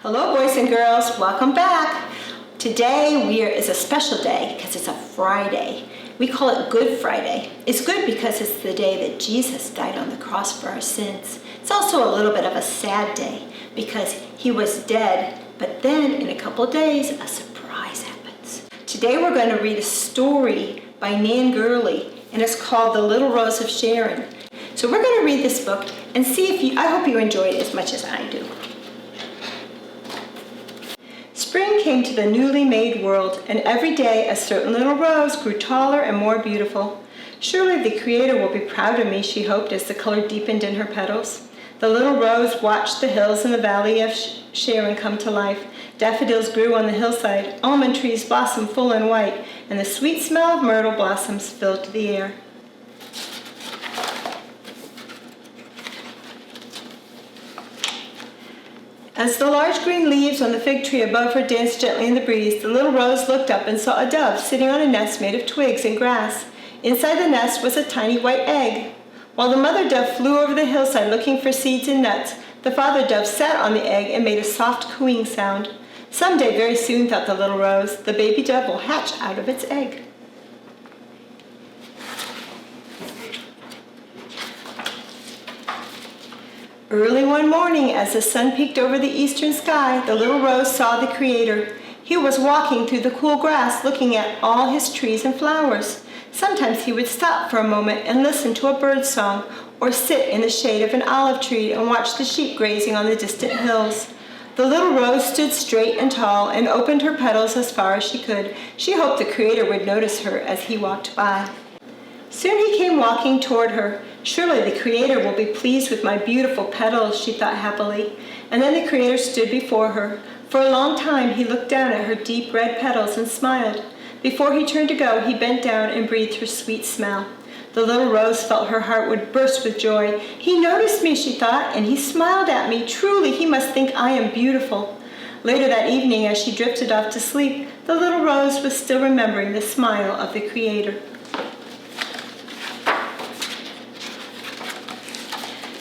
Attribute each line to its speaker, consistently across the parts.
Speaker 1: Hello boys and girls, welcome back. Today is a special day because it's a Friday. We call it Good Friday. It's good because it's the day that Jesus died on the cross for our sins. It's also a little bit of a sad day because he was dead, but then in a couple of days a surprise happens. Today we're going to read a story by Nan Gurley and it's called The Little Rose of Sharon. So we're going to read this book and see if I hope you enjoy it as much as I do. Spring came to the newly made world, and every day a certain little rose grew taller and more beautiful. Surely the Creator will be proud of me, she hoped as the color deepened in her petals. The little rose watched the hills in the valley of Sharon come to life. Daffodils grew on the hillside, almond trees blossomed full and white, and the sweet smell of myrtle blossoms filled the air. As the large green leaves on the fig tree above her danced gently in the breeze, the little rose looked up and saw a dove sitting on a nest made of twigs and grass. Inside the nest was a tiny white egg. While the mother dove flew over the hillside looking for seeds and nuts, the father dove sat on the egg and made a soft cooing sound. Someday, very soon, thought the little rose, the baby dove will hatch out of its egg. Early one morning, as the sun peeked over the eastern sky, the little rose saw the Creator. He was walking through the cool grass, looking at all his trees and flowers. Sometimes he would stop for a moment and listen to a bird's song, or sit in the shade of an olive tree and watch the sheep grazing on the distant hills. The little rose stood straight and tall and opened her petals as far as she could. She hoped the Creator would notice her as he walked by. Soon he came walking toward her. Surely the Creator will be pleased with my beautiful petals, she thought happily. And then the Creator stood before her. For a long time he looked down at her deep red petals and smiled. Before he turned to go, he bent down and breathed her sweet smell. The little rose felt her heart would burst with joy. He noticed me, she thought, and he smiled at me. Truly, he must think I am beautiful. Later that evening, as she drifted off to sleep, the little rose was still remembering the smile of the Creator.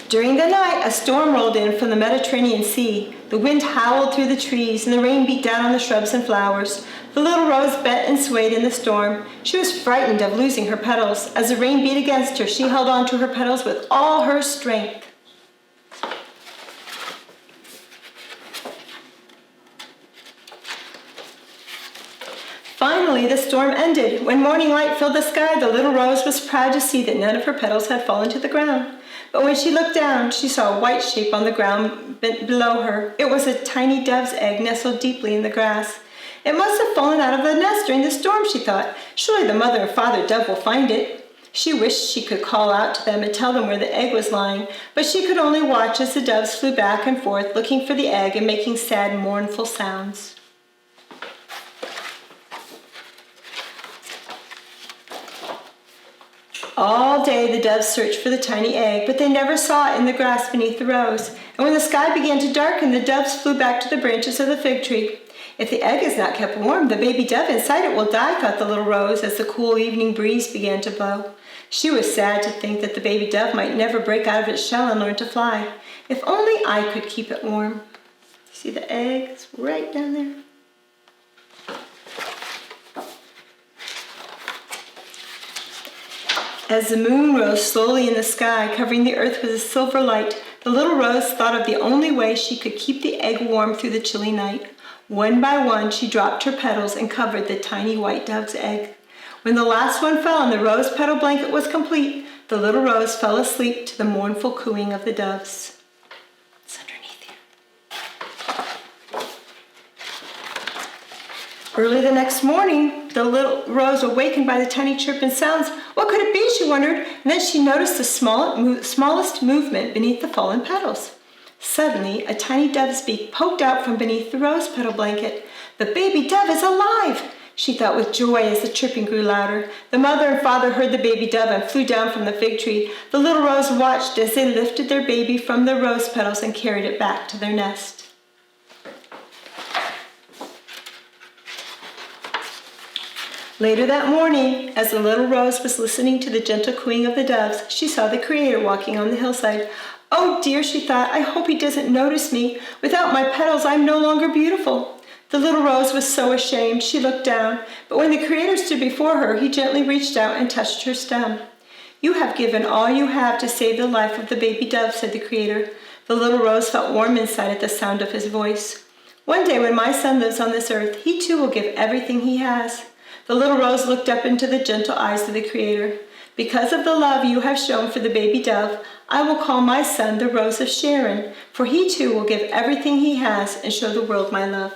Speaker 1: During the night, a storm rolled in from the Mediterranean Sea. The wind howled through the trees, and the rain beat down on the shrubs and flowers. The little rose bent and swayed in the storm. She was frightened of losing her petals. As the rain beat against her, she held on to her petals with all her strength. Finally, the storm ended. When morning light filled the sky, the little rose was proud to see that none of her petals had fallen to the ground. But when she looked down, she saw a white shape on the ground below her. It was a tiny dove's egg nestled deeply in the grass. It must have fallen out of the nest during the storm, she thought. Surely the mother and father dove will find it. She wished she could call out to them and tell them where the egg was lying, but she could only watch as the doves flew back and forth, looking for the egg and making sad, mournful sounds. All day the doves searched for the tiny egg, but they never saw it in the grass beneath the rose. And when the sky began to darken, the doves flew back to the branches of the fig tree. If the egg is not kept warm, the baby dove inside it will die, thought the little rose as the cool evening breeze began to blow. She was sad to think that the baby dove might never break out of its shell and learn to fly. If only I could keep it warm. See the egg? It's right down there. As the moon rose slowly in the sky, covering the earth with a silver light, the little rose thought of the only way she could keep the egg warm through the chilly night. One by one, she dropped her petals and covered the tiny white dove's egg. When the last one fell and the rose petal blanket was complete, the little rose fell asleep to the mournful cooing of the doves. It's underneath here. Early the next morning, the little rose awakened by the tiny chirping sounds. What could it be, she wondered, and then she noticed the smallest movement beneath the fallen petals. Suddenly, a tiny dove's beak poked out from beneath the rose petal blanket. The baby dove is alive, she thought with joy as the chirping grew louder. The mother and father heard the baby dove and flew down from the fig tree. The little rose watched as they lifted their baby from the rose petals and carried it back to their nest. Later that morning, as the little rose was listening to the gentle cooing of the doves, she saw the Creator walking on the hillside. Oh dear, she thought, I hope he doesn't notice me. Without my petals, I'm no longer beautiful. The little rose was so ashamed, she looked down, but when the Creator stood before her, he gently reached out and touched her stem. You have given all you have to save the life of the baby dove, said the Creator. The little rose felt warm inside at the sound of his voice. One day when my son lives on this earth, he too will give everything he has. The little rose looked up into the gentle eyes of the Creator. Because of the love you have shown for the baby dove, I will call my son the Rose of Sharon, for he too will give everything he has and show the world my love.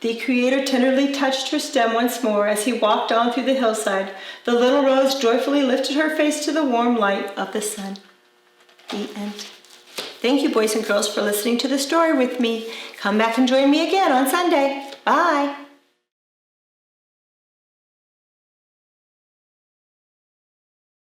Speaker 1: The Creator tenderly touched her stem once more as he walked on through the hillside. The little rose joyfully lifted her face to the warm light of the sun. The end. Thank you, boys and girls, for listening to the story with me. Come back and join me again on Sunday. Bye.